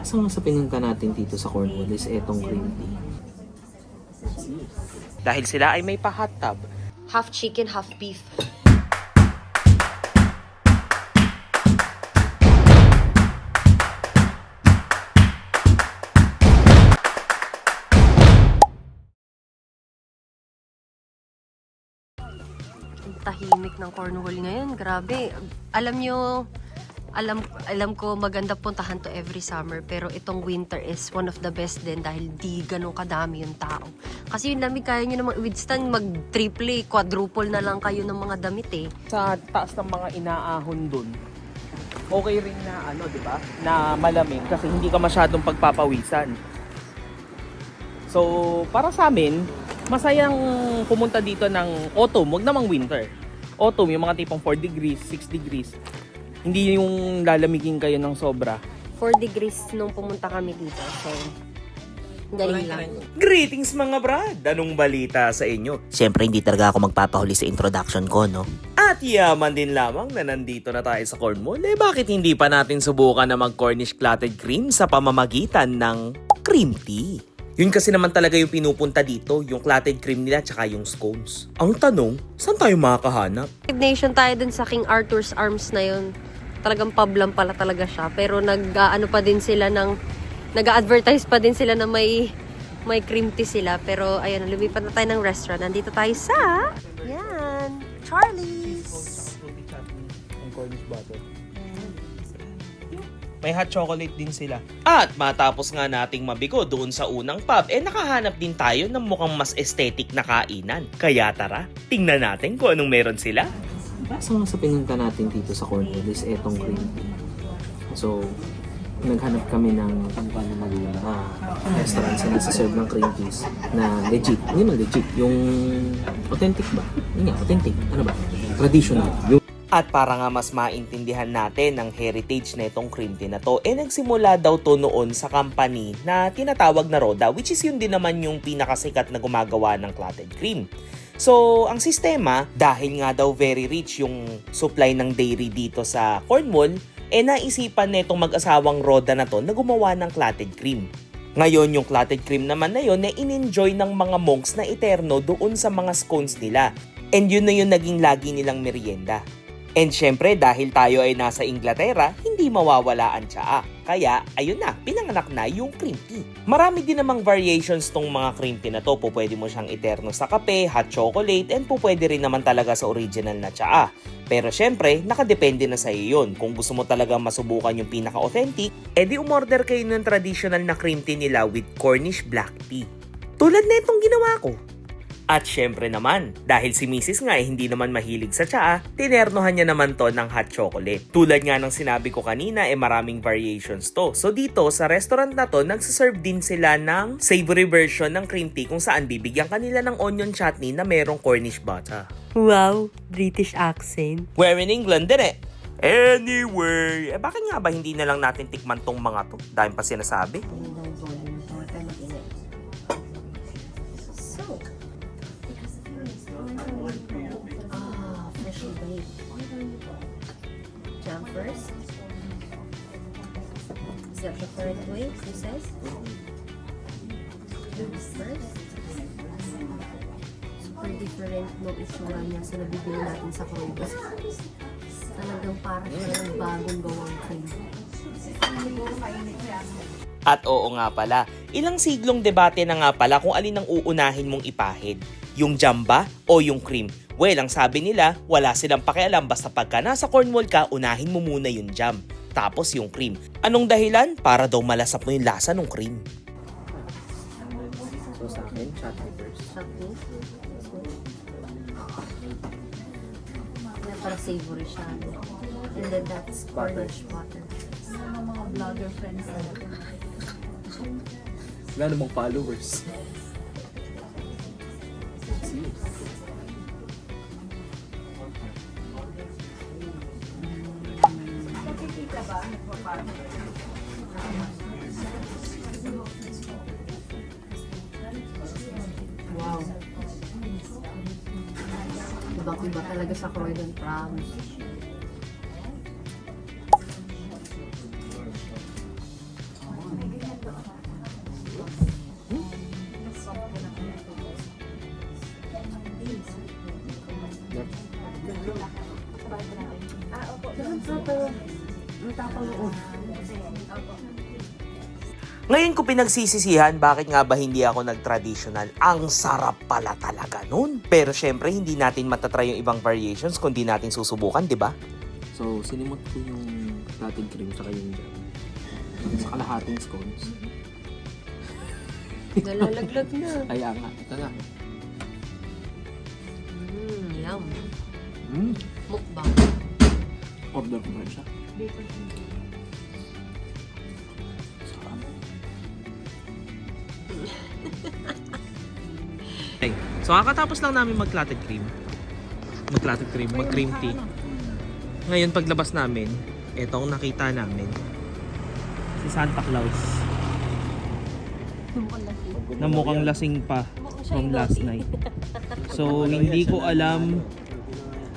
Sa mga sa pinunta natin dito sa Cornwall is etong cream tea. Dahil sila ay may pa-hot tub. Half chicken, half beef. Ang tahimik ng Cornwall ngayon. Grabe. Alam ko maganda puntahan to every summer, pero itong winter is one of the best din dahil di ganun kadami yung tao. Kasi yung lamig kaya nyo namang withstand, mag-triple, quadruple na lang kayo ng mga damit eh. Sa taas ng mga inaahon dun, okay rin na di ba? Na malamig kasi hindi ka masyadong pagpapawisan. So, para sa amin, masayang pumunta dito ng autumn, wag namang winter. Autumn, yung mga tipong 4 degrees, 6 degrees. Hindi yung lalamigin kayo ng sobra. 4 degrees nung pumunta kami dito. So, galing lang. Greetings mga brad! Anong balita sa inyo? Siyempre, hindi talaga ako magpapahuli sa introduction ko, no? At yaman din lamang na nandito na tayo sa Cornwall. Bakit hindi pa natin subukan na mag-Cornish clotted cream sa pamamagitan ng cream tea? Yun kasi naman talaga yung pinupunta dito, yung clotted cream nila tsaka yung scones. Ang tanong, saan tayo makakahanap? Live Nation tayo dun sa King Arthur's Arms na yun. Talagang pub lang pala talaga siya. Pero nag-advertise pa din sila na may cream tea sila. Pero ayun, lumipat na tayo ng restaurant. Nandito tayo sa Charlie's. Ang Cornish butter. May hot chocolate din sila. At matapos nga nating mabigo doon sa unang pub, nakahanap din tayo ng mukhang mas aesthetic na kainan. Kaya tara, tingnan natin kung anong meron sila. Sa mga sa pinunta natin dito sa Cornwall is etong cream tea. So, naghanap kami ng restaurants na nasa-serve ng cream teas na legit. Hindi man legit. Yung authentic ba? Hindi nga, authentic. Ano ba? Traditional. At para nga mas maintindihan natin ang heritage na itong cream tea na to, nagsimula daw to noon sa company na tinatawag na Roda, which is yun din naman yung pinakasikat na gumagawa ng clotted cream. So, ang sistema, dahil nga daw very rich yung supply ng dairy dito sa Cornwall, naisipan na itong mag-asawang Roda na to na gumawa ng clotted cream. Ngayon, yung clotted cream naman na yun, in-enjoy ng mga monks na eterno doon sa mga scones nila. And yun na yung naging lagi nilang merienda. And syempre, dahil tayo ay nasa Inglaterra, hindi mawawala ang tsaa. Kaya, ayun na, pinanganak na yung cream tea. Marami din namang variations tong mga cream tea na to. Pwede mo siyang eterno sa kape, hot chocolate, and pwede rin naman talaga sa original na tsaa. Pero syempre, nakadepende na sa iyo yun. Kung gusto mo talaga masubukan yung pinaka-authentic, edi umorder kayo ng traditional na cream tea nila with Cornish black tea. Tulad na itong ginawa ko. At syempre naman, dahil si Mrs. nga hindi naman mahilig sa tsaa, tinernohan niya naman to ng hot chocolate. Tulad nga ng sinabi ko kanina, maraming variations to. So dito, sa restaurant na to, nagsaserve din sila ng savory version ng cream tea kung saan bibigyan kanila ng onion chutney na merong Cornish butter. Wow, British accent. We're in England din Anyway, bakit nga ba hindi na lang natin tikman tong mga to? Dahil pa sinasabi. Jam first. Is that the correct way, he says? Jam first. Super different no itsura niya sa nabibili natin sa Kroger. Talagang parang ng bagong gawang cream. At oo nga pala, ilang siglong debate na nga pala kung alin ang uunahin mong ipahid. Yung jam ba o yung cream? Well, ang sabi nila, wala silang pakialam basta pagka nasa Cornwall ka, unahin mo muna yung jam. Tapos yung cream. Anong dahilan? Para daw malasap mo yung lasa ng cream. So sa akin, chutney first. Chutney. Para savory siya. And then that's Cornish butter. Mga vlogger friends talaga. Wala namang followers. Nakikita ba? Nagpapano? Wow. Ibang-iba talaga sa Croydon, promise. nakakalood. Ngayon ko pinagsisisihan bakit nga ba hindi ako nag-traditional. Ang sarap pala talaga nun. Pero syempre hindi natin matatry yung ibang variations kung di natin susubukan, di ba? So, sinimot ko yung clotted cream saka yung jam. Sa kalahating scones. Nalalaglag na. Kaya nga, ito na. Yum. Mm. Mukbang. Order ko na siya. Okay. So, kakatapos lang namin mag-clotted cream. Mag-cream tea. Ngayon, paglabas namin, etong nakita namin. Si Santa Claus. Na mukhang lasing pa from last night. So, hindi ko alam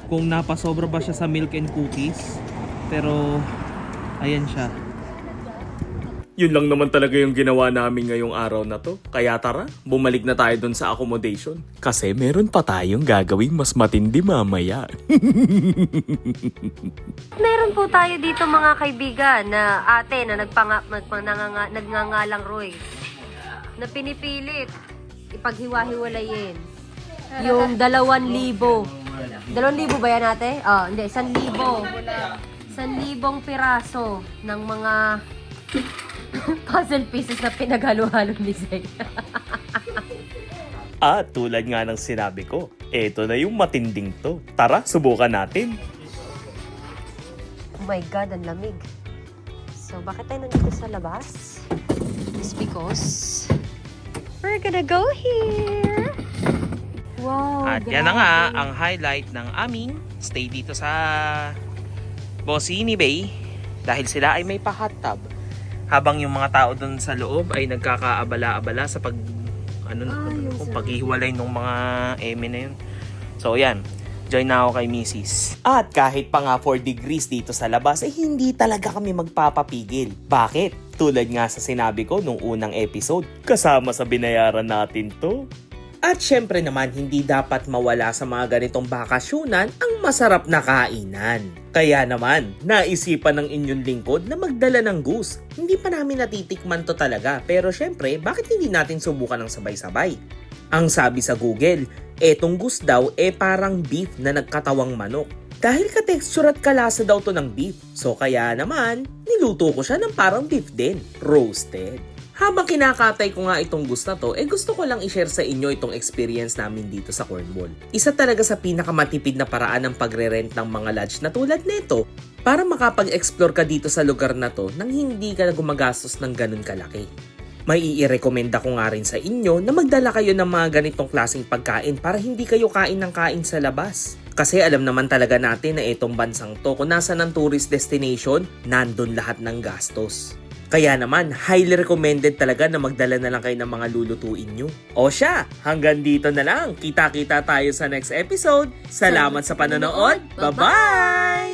kung napasobra ba siya sa milk and cookies. Pero, ayan siya. Yun lang naman talaga yung ginawa namin ngayong araw na to. Kaya tara, bumalik na tayo dun sa accommodation. Kasi meron pa tayong gagawing mas matindi mamaya. Meron po tayo dito mga kaibigan na ate na nagngangalang Roy. Na pinipilit ipaghiwa-hiwalayin. Yung 2,000. 2,000 ba yan ate? Oh, hindi. 1,000. 1,000 piraso ng mga puzzle pieces na pinaghalo-halo ni Zay. At tulad nga ng sinabi ko, eto na yung matinding to. Tara, subukan natin. Oh my God, ang lamig. So, bakit tayo nandito sa labas? It's because we're gonna go here. Wow, At yan na nga ang highlight ng aming stay dito sa Bosini Bay. Dahil sila ay may pa-hot tub. Habang yung mga tao dun sa loob ay nagkakaabala-abala sa paghihiwalay ng mga eme na yun. So yan, join na ako kay Mrs. At kahit pa nga 4 degrees dito sa labas, hindi talaga kami magpapapigil. Bakit? Tulad nga sa sinabi ko nung unang episode, kasama sa binayaran natin to. At syempre naman, hindi dapat mawala sa mga ganitong bakasyunan ang masarap na kainan. Kaya naman, naisipan ng inyong lingkod na magdala ng goose. Hindi pa namin natitikman to talaga, pero syempre, bakit hindi natin subukan ng sabay-sabay? Ang sabi sa Google, etong goose daw parang beef na nagkatawang manok. Dahil ka-texture at kalasa daw to ng beef. So kaya naman, niluto ko siya ng parang beef din, roasted. Habang kinakatay ko nga itong goose na to, gusto ko lang i-share sa inyo itong experience namin dito sa Cornwall. Isa talaga sa pinakamatipid na paraan ng pagre-rent ng mga lodge na tulad nito para makapag-explore ka dito sa lugar na to nang hindi ka na gumagastos ng ganun kalaki. May i-recommenda ko nga rin sa inyo na magdala kayo ng mga ganitong klaseng pagkain para hindi kayo kain ng kain sa labas. Kasi alam naman talaga natin na itong bansang to, kung nasa ng tourist destination, nandun lahat ng gastos. Kaya naman, highly recommended talaga na magdala na lang kayo ng mga lulutuin nyo. O siya, hanggang dito na lang. Kita-kita tayo sa next episode. Salamat sa panonood. Bye-bye!